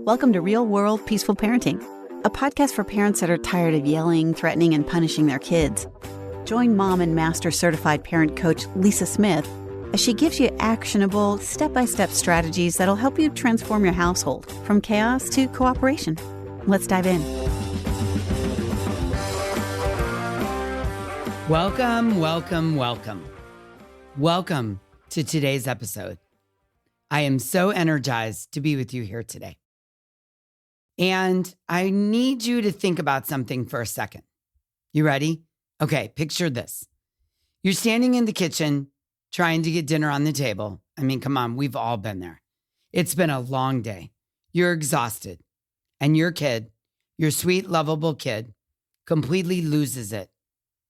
Welcome to Real World Peaceful Parenting, a podcast for parents that are tired of yelling, threatening, and punishing their kids. Join mom and master certified parent coach Lisa Smith as she gives you actionable, step-by-step strategies that'll help you transform your household from chaos to cooperation. Let's dive in. Welcome to today's episode. I am so energized to be with you here today. And I need you to think about something for a second. You ready? Okay, picture this. You're standing in the kitchen trying to get dinner on the table. I mean, come on, we've all been there. It's been a long day. You're exhausted. And your kid, your sweet, lovable kid, completely loses it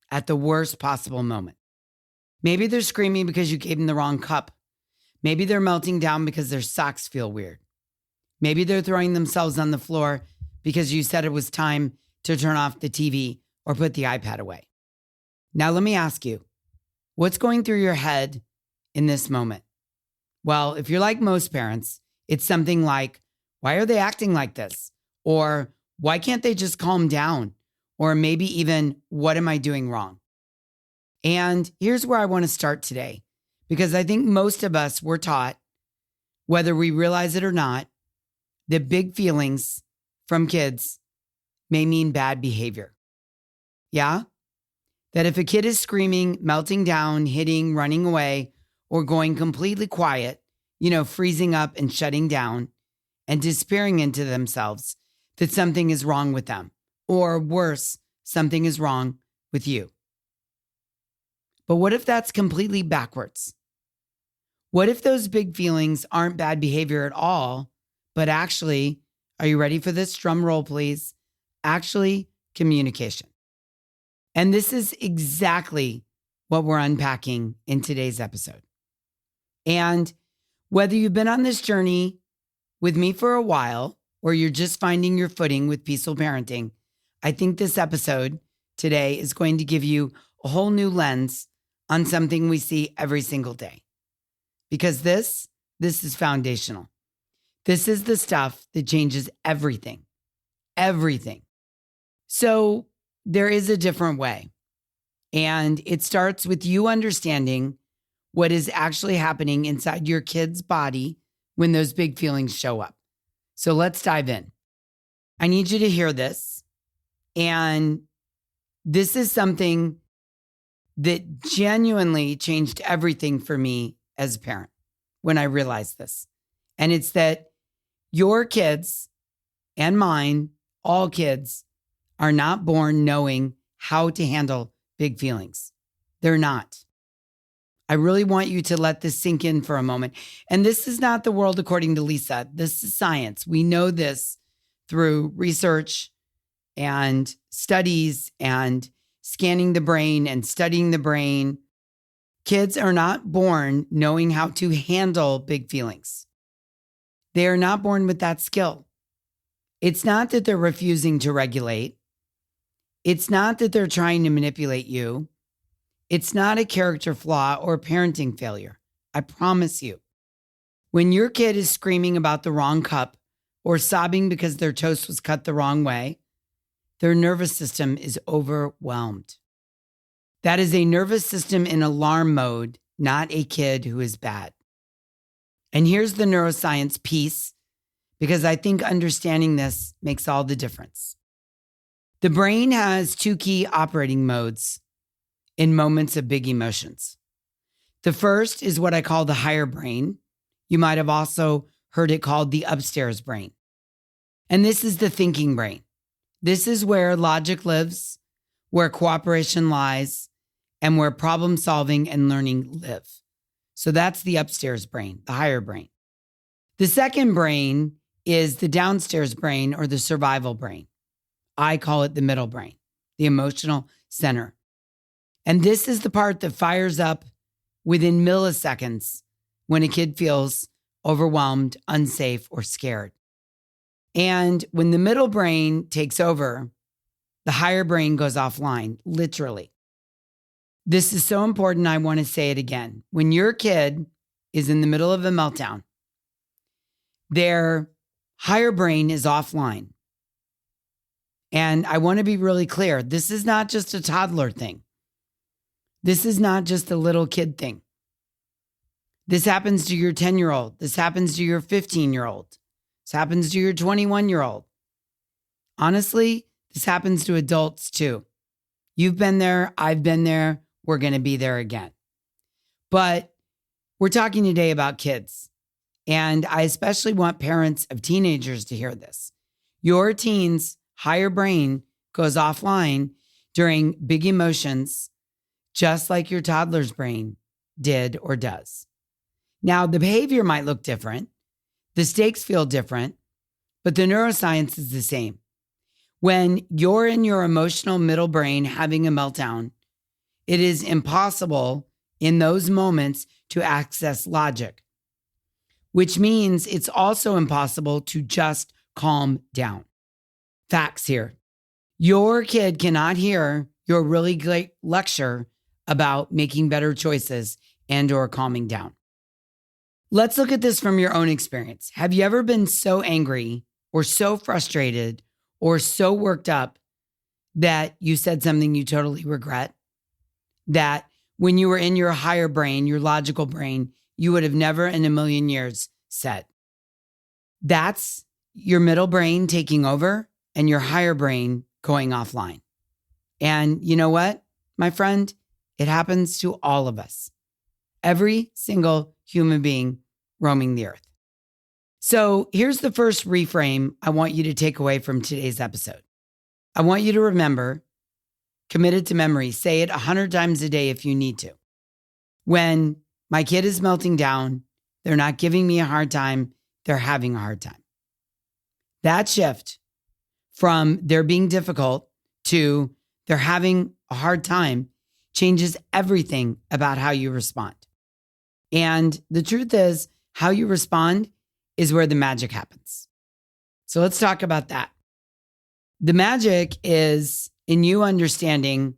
at the worst possible moment. Maybe they're screaming because you gave them the wrong cup. Maybe they're melting down because their socks feel weird. Maybe they're throwing themselves on the floor because you said it was time to turn off the TV or put the iPad away. Now, let me ask you, what's going through your head in this moment? Well, if you're like most parents, it's something like, why are they acting like this? Or why can't they just calm down? Or maybe even, what am I doing wrong? And here's where I want to start today, because I think most of us were taught, whether we realize it or not, that big feelings from kids may mean bad behavior. Yeah? That if a kid is screaming, melting down, hitting, running away, or going completely quiet, freezing up and shutting down and disappearing into themselves, that something is wrong with them. Or worse, something is wrong with you. But what if that's completely backwards? What if those big feelings aren't bad behavior at all, but actually, are you ready for this? Drum roll, please. Actually, communication. And this is exactly what we're unpacking in today's episode. And whether you've been on this journey with me for a while, or you're just finding your footing with peaceful parenting, I think this episode today is going to give you a whole new lens on something we see every single day. Because this is foundational. This is the stuff that changes everything. Everything. So there is a different way. And it starts with you understanding what is actually happening inside your kid's body when those big feelings show up. So let's dive in. I need you to hear this. And this is something that genuinely changed everything for me as a parent when I realized this. And it's that your kids and mine, all kids, are not born knowing how to handle big feelings. They're not. I really want you to let this sink in for a moment. And this is not the world according to Lisa. This is science. We know this through research and studies and scanning the brain and studying the brain. Kids are not born knowing how to handle big feelings. They are not born with that skill. It's not that they're refusing to regulate. It's not that they're trying to manipulate you. It's not a character flaw or parenting failure. I promise you. When your kid is screaming about the wrong cup or sobbing because their toast was cut the wrong way, their nervous system is overwhelmed. That is a nervous system in alarm mode, not a kid who is bad. And here's the neuroscience piece, because I think understanding this makes all the difference. The brain has two key operating modes in moments of big emotions. The first is what I call the higher brain. You might have also heard it called the upstairs brain. And this is the thinking brain. This is where logic lives, where cooperation lies, and where problem solving and learning live. So that's the upstairs brain, the higher brain. The second brain is the downstairs brain or the survival brain. I call it the middle brain, the emotional center. And this is the part that fires up within milliseconds when a kid feels overwhelmed, unsafe, or scared. And when the middle brain takes over, the higher brain goes offline, literally. This is so important, I want to say it again. When your kid is in the middle of a meltdown, their higher brain is offline. And I want to be really clear. This is not just a toddler thing. This is not just a little kid thing. This happens to your 10-year-old. This happens to your 15-year-old. This happens to your 21-year-old. Honestly, this happens to adults too. You've been there. I've been there. We're going to be there again. But we're talking today about kids. And I especially want parents of teenagers to hear this. Your teen's higher brain goes offline during big emotions, just like your toddler's brain did or does. Now, the behavior might look different. The stakes feel different, but the neuroscience is the same. When you're in your emotional middle brain having a meltdown, it is impossible in those moments to access logic, which means it's also impossible to just calm down. Facts here. Your kid cannot hear your really great lecture about making better choices and or calming down. Let's look at this from your own experience. Have you ever been so angry or so frustrated or so worked up that you said something you totally regret? That when you were in your higher brain, your logical brain, you would have never in a million years said. That's your middle brain taking over and your higher brain going offline. And you know what, my friend? It happens to all of us. Every single human being roaming the earth. So here's the first reframe I want you to take away from today's episode. I want you to remember, committed to memory, say it 100 times a day if you need to. When my kid is melting down, they're not giving me a hard time, they're having a hard time. That shift from they're being difficult to they're having a hard time changes everything about how you respond. And the truth is, how you respond is where the magic happens. So let's talk about that. The magic is in you understanding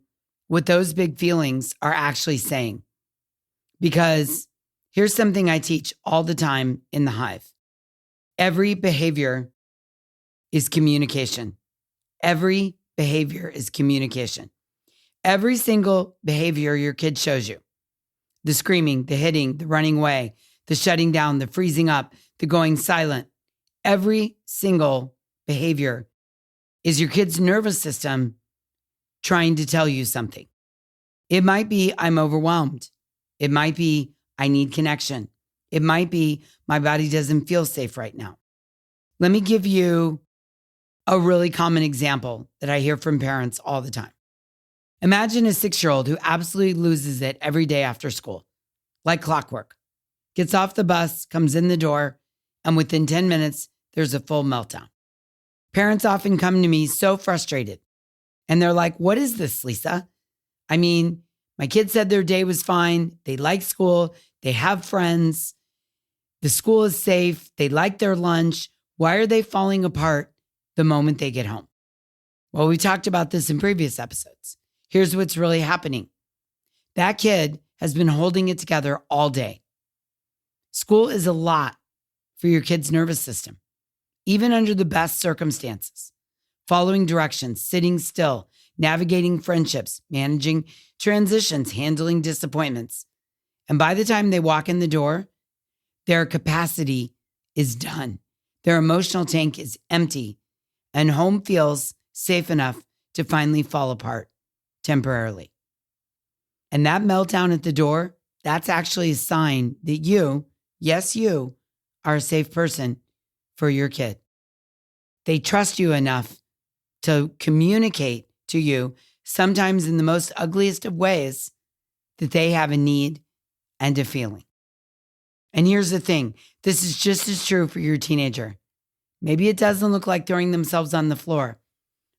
what those big feelings are actually saying. Because here's something I teach all the time in the Hive. Every behavior is communication. Every behavior is communication. Every single behavior your kid shows you, the screaming, the hitting, the running away, the shutting down, the freezing up, the going silent, every single behavior is your kid's nervous system trying to tell you something. It might be, I'm overwhelmed. It might be, I need connection. It might be, my body doesn't feel safe right now. Let me give you a really common example that I hear from parents all the time. Imagine a 6-year-old who absolutely loses it every day after school, like clockwork. Gets off the bus, comes in the door, and within 10 minutes, there's a full meltdown. Parents often come to me so frustrated, and they're like, what is this, Lisa? I mean, my kid said their day was fine. They like school. They have friends. The school is safe. They like their lunch. Why are they falling apart the moment they get home? Well, we talked about this in previous episodes. Here's what's really happening. That kid has been holding it together all day. School is a lot for your kid's nervous system, even under the best circumstances. Following directions, sitting still, navigating friendships, managing transitions, handling disappointments. And by the time they walk in the door, their capacity is done. Their emotional tank is empty, and home feels safe enough to finally fall apart temporarily. And that meltdown at the door, that's actually a sign that you, yes, you, are a safe person for your kid. They trust you enough to communicate to you, sometimes in the most ugliest of ways, that they have a need and a feeling. And here's the thing. This is just as true for your teenager. Maybe it doesn't look like throwing themselves on the floor.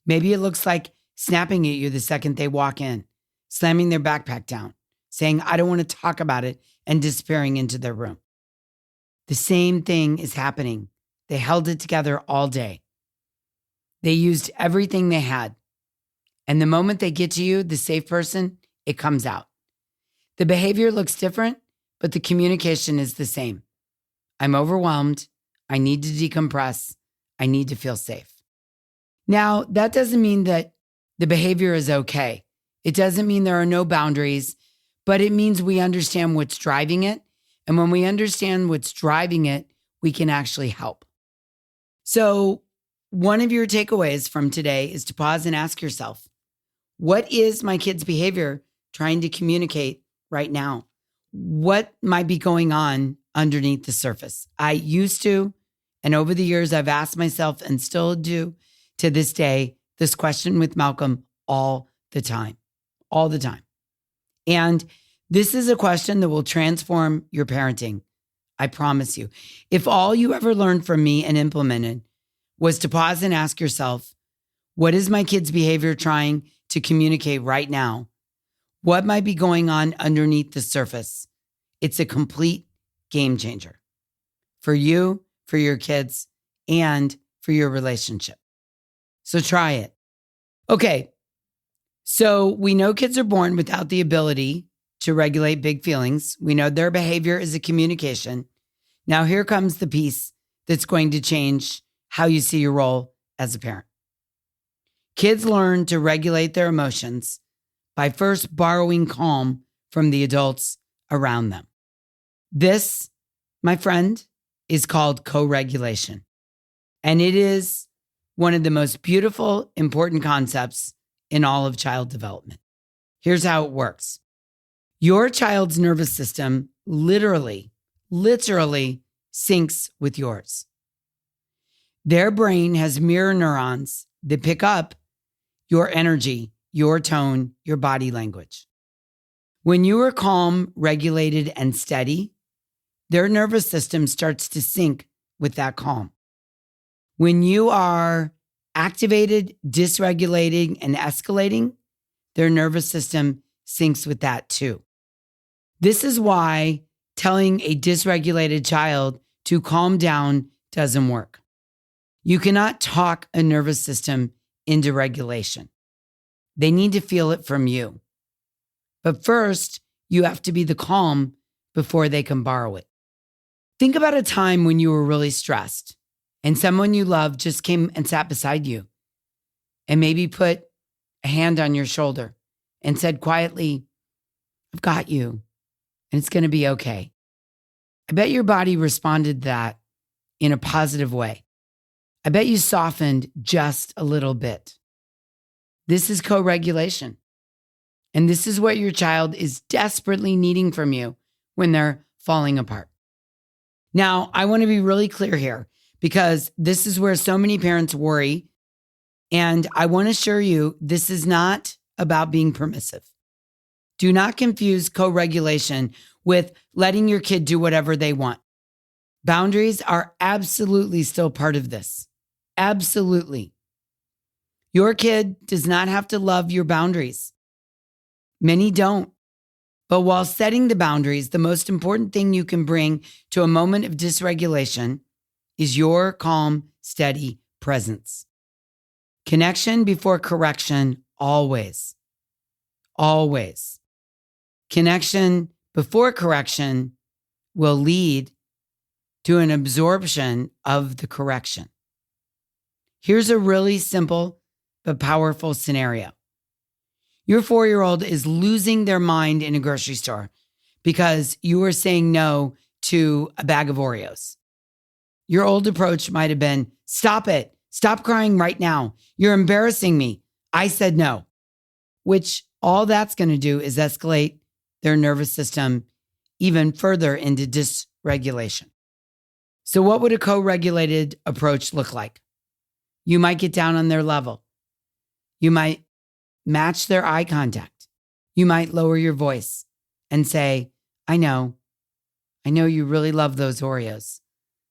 Maybe it looks like snapping at you the second they walk in, slamming their backpack down, saying, I don't want to talk about it, and disappearing into their room. The same thing is happening. They held it together all day. They used everything they had. And the moment they get to you, the safe person, it comes out. The behavior looks different, but the communication is the same. I'm overwhelmed. I need to decompress. I need to feel safe. Now, that doesn't mean that the behavior is okay. It doesn't mean there are no boundaries, but it means we understand what's driving it. And when we understand what's driving it, we can actually help. So one of your takeaways from today is to pause and ask yourself, what is my kid's behavior trying to communicate right now? What might be going on underneath the surface? I used to, and over the years, I've asked myself and still do to this day, this question with Malcolm all the time. And this is a question that will transform your parenting. I promise you. If all you ever learned from me and implemented was to pause and ask yourself, what is my kid's behavior trying to communicate right now? What might be going on underneath the surface? It's a complete game changer for you, for your kids, and for your relationship. So try it. Okay. So we know kids are born without the ability to regulate big feelings. We know their behavior is a communication. Now here comes the piece that's going to change how you see your role as a parent. Kids learn to regulate their emotions by first borrowing calm from the adults around them. This, my friend, is called co-regulation. And it is one of the most beautiful, important concepts in all of child development. Here's how it works. Your child's nervous system literally syncs with yours. Their brain has mirror neurons that pick up your energy, your tone, your body language. When you are calm, regulated, and steady, their nervous system starts to sync with that calm. When you are activated, dysregulating, and escalating, their nervous system syncs with that too. This is why telling a dysregulated child to calm down doesn't work. You cannot talk a nervous system into regulation. They need to feel it from you. But first, you have to be the calm before they can borrow it. Think about a time when you were really stressed and someone you loved just came and sat beside you and maybe put a hand on your shoulder and said quietly, I've got you and it's going to be okay. I bet your body responded to that in a positive way. I bet you softened just a little bit. This is co-regulation. And this is what your child is desperately needing from you when they're falling apart. Now, I want to be really clear here because this is where so many parents worry. And I want to assure you, this is not about being permissive. Do not confuse co-regulation with letting your kid do whatever they want. Boundaries are absolutely still part of this. Absolutely. Your kid does not have to love your boundaries. Many don't. But while setting the boundaries, the most important thing you can bring to a moment of dysregulation is your calm, steady presence. Connection before correction, always. Always. Connection before correction will lead to an absorption of the correction. Here's a really simple but powerful scenario. Your 4-year-old is losing their mind in a grocery store because you are saying no to a bag of Oreos. Your old approach might have been, stop it. Stop crying right now. You're embarrassing me. I said no. Which all that's going to do is escalate their nervous system even further into dysregulation. So what would a co-regulated approach look like? You might get down on their level. You might match their eye contact. You might lower your voice and say, I know you really love those Oreos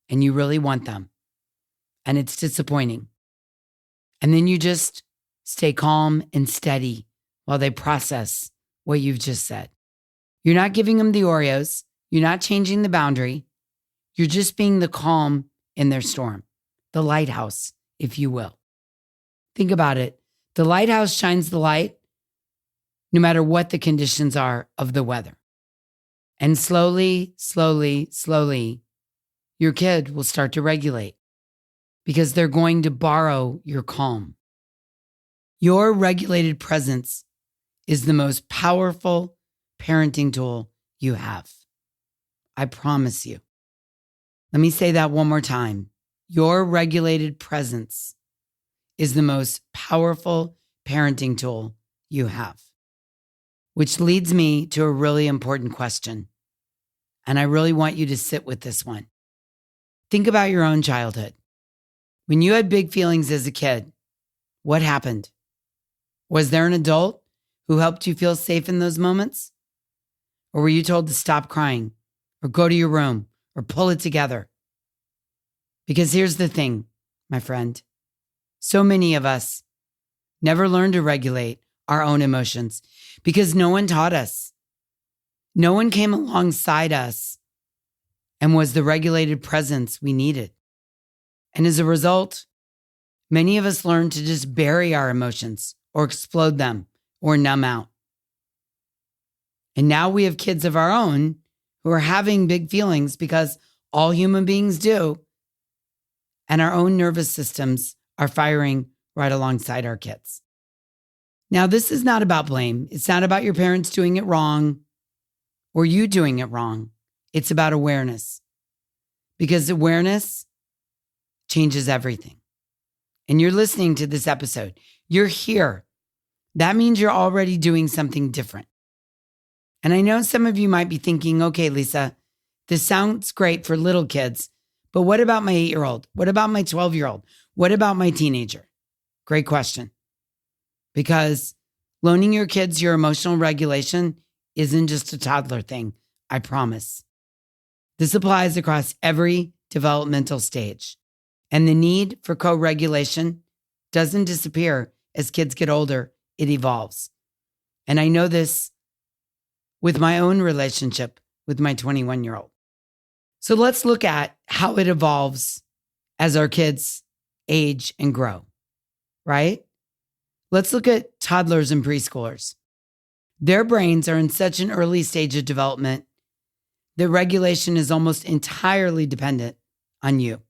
and you really want them. And it's disappointing. And then you just stay calm and steady while they process what you've just said. You're not giving them the Oreos. You're not changing the boundary. You're just being the calm in their storm, the lighthouse, if you will. Think about it. The lighthouse shines the light no matter what the conditions are of the weather. And slowly, your kid will start to regulate. because they're going to borrow your calm. Your regulated presence is the most powerful parenting tool you have. I promise you. Let me say that one more time. Your regulated presence is the most powerful parenting tool you have. Which leads me to a really important question. And I really want you to sit with this one. Think about your own childhood. When you had big feelings as a kid, what happened? Was there an adult who helped you feel safe in those moments? Or were you told to stop crying or go to your room or pull it together? Because here's the thing, my friend. So many of us never learned to regulate our own emotions because no one taught us. No one came alongside us and was the regulated presence we needed. And as a result, many of us learned to just bury our emotions or explode them or numb out. And now we have kids of our own who are having big feelings because all human beings do. And our own nervous systems are firing right alongside our kids. Now, this is not about blame. It's not about your parents doing it wrong or you doing it wrong. It's about awareness. Because awareness changes everything. And you're listening to this episode. You're here. That means you're already doing something different. And I know some of you might be thinking, okay, Lisa, this sounds great for little kids, but what about my 8-year-old? What about my 12-year-old? What about my teenager? Great question. Because learning your kids your emotional regulation isn't just a toddler thing, I promise. This applies across every developmental stage. And the need for co-regulation doesn't disappear as kids get older, it evolves. And I know this with my own relationship with my 21-year-old. So let's look at how it evolves as our kids age and grow, right? Let's look at toddlers and preschoolers. Their brains are in such an early stage of development that regulation is almost entirely dependent on you.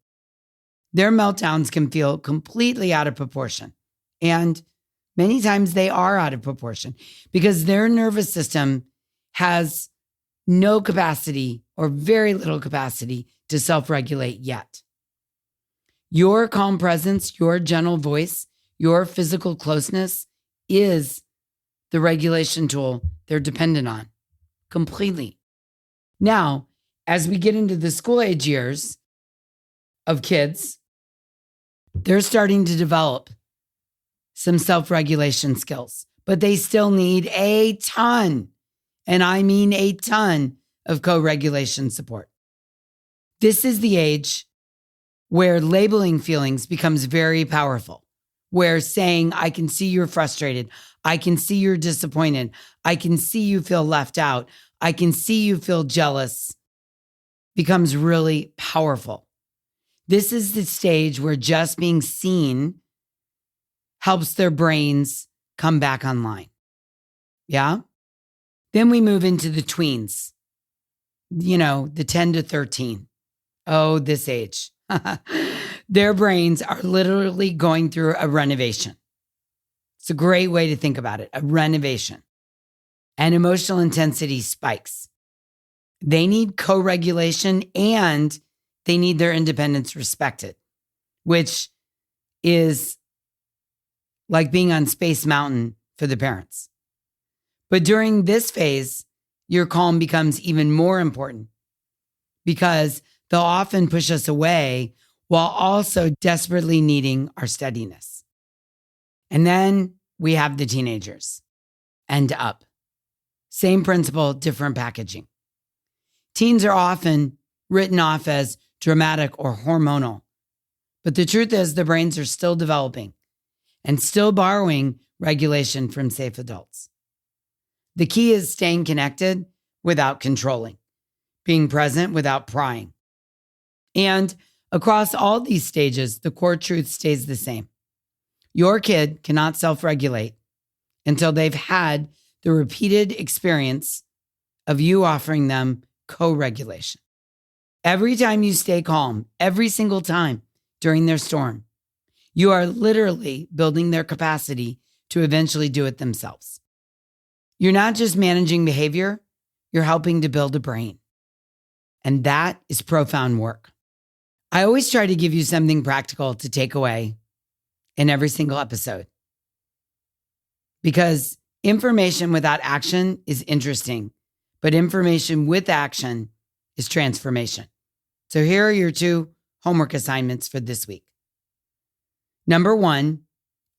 Their meltdowns can feel completely out of proportion. And many times they are out of proportion because their nervous system has no capacity or very little capacity to self-regulate yet. Your calm presence, your gentle voice, your physical closeness is the regulation tool they're dependent on completely. Now, as we get into the school age years of kids, they're starting to develop some self-regulation skills, but they still need a ton, and I mean a ton, of co-regulation support. This is the age where labeling feelings becomes very powerful, where saying, I can see you're frustrated, I can see you're disappointed, I can see you feel left out, I can see you feel jealous, becomes really powerful. This is the stage where just being seen helps their brains come back online. Yeah? Then we move into the tweens, the 10 to 13. Oh, this age. Their brains are literally going through a renovation. It's a great way to think about it, a renovation. And emotional intensity spikes. They need co-regulation and they need their independence respected, which is like being on Space Mountain for the parents. But during this phase, your calm becomes even more important because they'll often push us away while also desperately needing our steadiness. And then we have the teenagers and up. Same principle, different packaging. Teens are often written off as dramatic or hormonal, but the truth is the brains are still developing and still borrowing regulation from safe adults. The key is staying connected without controlling, being present without prying. And across all these stages, the core truth stays the same. Your kid cannot self-regulate until they've had the repeated experience of you offering them co-regulation. Every time you stay calm, every single time, during their storm. You are literally building their capacity to eventually do it themselves. You're not just managing behavior, you're helping to build a brain. And that is profound work. I always try to give you something practical to take away in every single episode. Because information without action is interesting, but information with action is transformation. So here are your 2 homework assignments for this week. Number 1,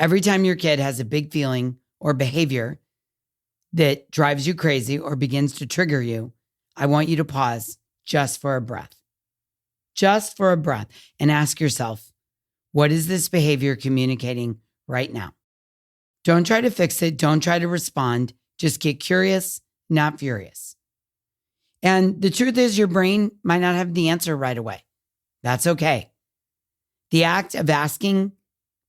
every time your kid has a big feeling or behavior that drives you crazy or begins to trigger you, I want you to pause just for a breath. Just for a breath, and ask yourself, what is this behavior communicating right now? Don't try to fix it. Don't try to respond. Just get curious, not furious. And the truth is, your brain might not have the answer right away. That's okay. The act of asking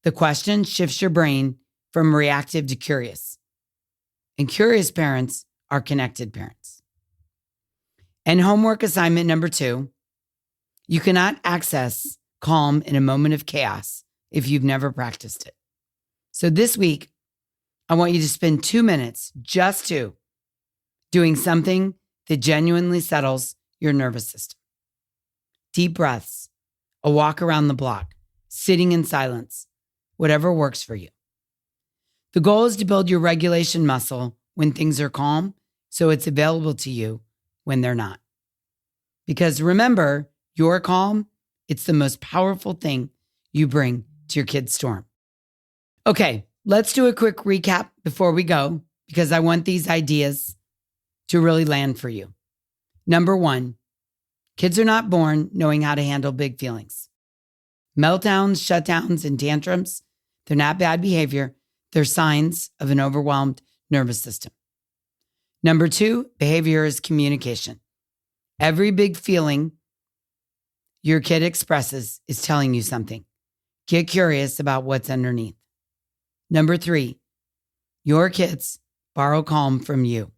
the question shifts your brain from reactive to curious. And curious parents are connected parents. And homework assignment number 2, you cannot access calm in a moment of chaos if you've never practiced it. So this week, I want you to spend 2 minutes, just 2, doing something that genuinely settles your nervous system. Deep breaths, a walk around the block, sitting in silence, whatever works for you. The goal is to build your regulation muscle when things are calm, so it's available to you when they're not. Because remember, your calm, it's the most powerful thing you bring to your kid's storm. Okay, let's do a quick recap before we go, because I want these ideas to really land for you. Number 1, kids are not born knowing how to handle big feelings. Meltdowns, shutdowns, and tantrums, they're not bad behavior. They're signs of an overwhelmed nervous system. Number 2, behavior is communication. Every big feeling your kid expresses is telling you something. Get curious about what's underneath. Number 3, your kids borrow calm from you.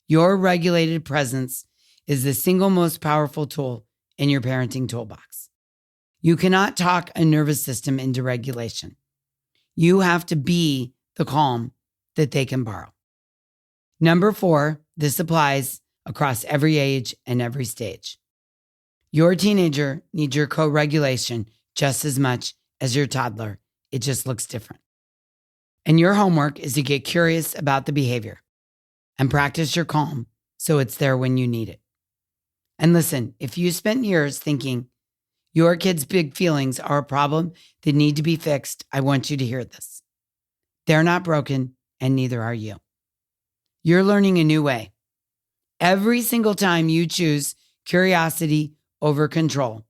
Your regulated presence is the single most powerful tool in your parenting toolbox. You cannot talk a nervous system into regulation. You have to be the calm that they can borrow. Number 4, this applies across every age and every stage. Your teenager needs your co-regulation just as much as your toddler. It just looks different. And your homework is to get curious about the behavior and practice your calm so it's there when you need it. And listen, if you spent years thinking your kid's big feelings are a problem that need to be fixed, I want you to hear this. They're not broken, and neither are you. You're learning a new way. Every single time you choose curiosity over control,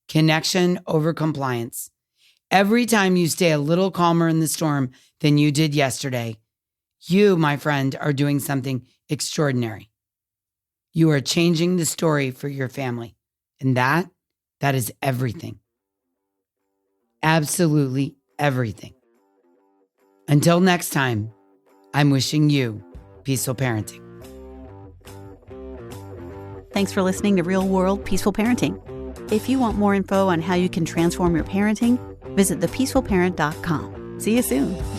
connection over compliance, every time you stay a little calmer in the storm than you did yesterday, you, my friend, are doing something extraordinary. You are changing the story for your family. And that is everything. Absolutely everything. Until next time, I'm wishing you peaceful parenting. Thanks for listening to Real World Peaceful Parenting. If you want more info on how you can transform your parenting, visit thepeacefulparent.com. See you soon.